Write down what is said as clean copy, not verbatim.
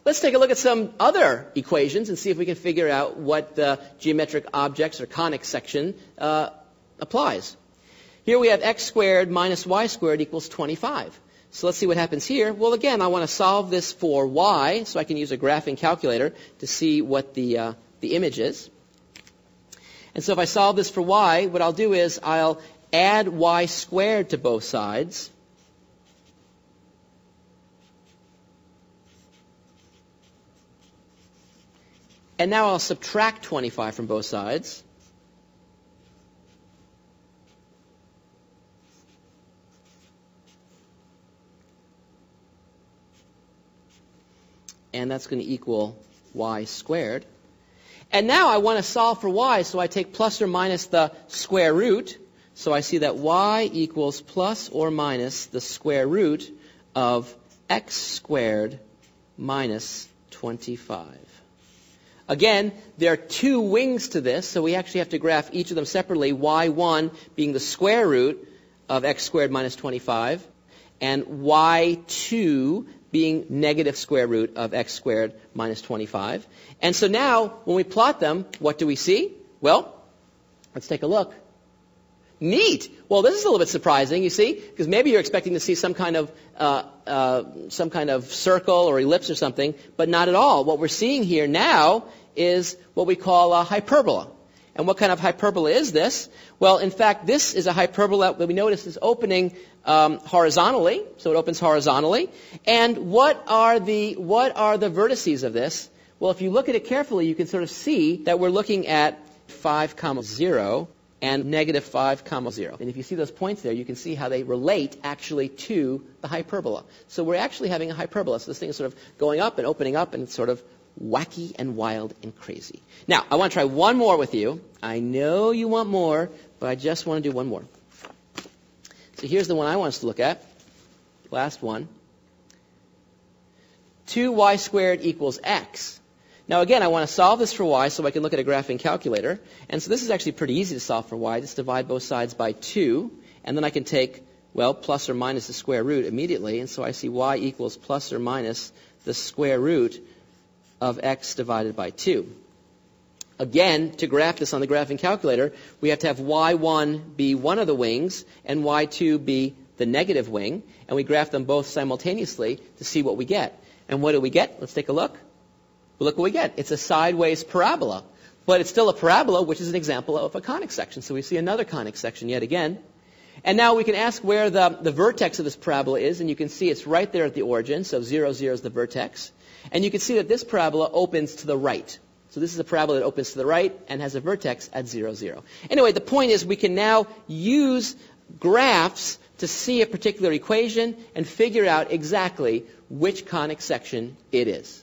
Let's take a look at some other equations and see if we can figure out what the geometric objects or conic section applies. Here we have x squared minus y squared equals 25. So let's see what happens here. Well, again, I want to solve this for y, so I can use a graphing calculator to see what the image is. And so if I solve this for y, what I'll do is I'll add y squared to both sides. And now I'll subtract 25 from both sides. And that's going to equal y squared. And now I want to solve for y, so I take plus or minus the square root. So I see that y equals plus or minus the square root of x squared minus 25. Again, there are two wings to this, so we actually have to graph each of them separately, y1 being the square root of x squared minus 25, and y2 being negative square root of x squared minus 25. And so now, when we plot them, what do we see? Well, let's take a look. Neat. Well, this is a little bit surprising, you see, because maybe you're expecting to see some kind of circle or ellipse or something, but not at all. What we're seeing here now is what we call a hyperbola. And what kind of hyperbola is this? Well, in fact, this is a hyperbola that we notice is opening horizontally, so it opens horizontally. And what are the vertices of this? Well, if you look at it carefully, you can sort of see that we're looking at 5, 0 and negative 5, 0. And if you see those points there, you can see how they relate actually to the hyperbola. So we're actually having a hyperbola. So this thing is sort of going up and opening up, and it's sort of wacky and wild and crazy. Now, I want to try one more with you. I know you want more, but I just want to do one more. So here's the one I want us to look at. Last one. 2y squared equals x. Now again, I want to solve this for y so I can look at a graphing calculator. And so this is actually pretty easy to solve for y. Just divide both sides by 2. And then I can take, well, plus or minus the square root immediately. And so I see y equals plus or minus the square root of x divided by 2. Again, to graph this on the graphing calculator, we have to have y1 be one of the wings and y2 be the negative wing. And we graph them both simultaneously to see what we get. And what do we get? Let's take a look. Well, look what we get. It's a sideways parabola. But it's still a parabola, which is an example of a conic section. So we see another conic section yet again. And now we can ask where the vertex of this parabola is. And you can see it's right there at the origin. So 0, 0 is the vertex. And you can see that this parabola opens to the right. So this is a parabola that opens to the right and has a vertex at 0, 0. Anyway, the point is we can now use graphs to see a particular equation and figure out exactly which conic section it is.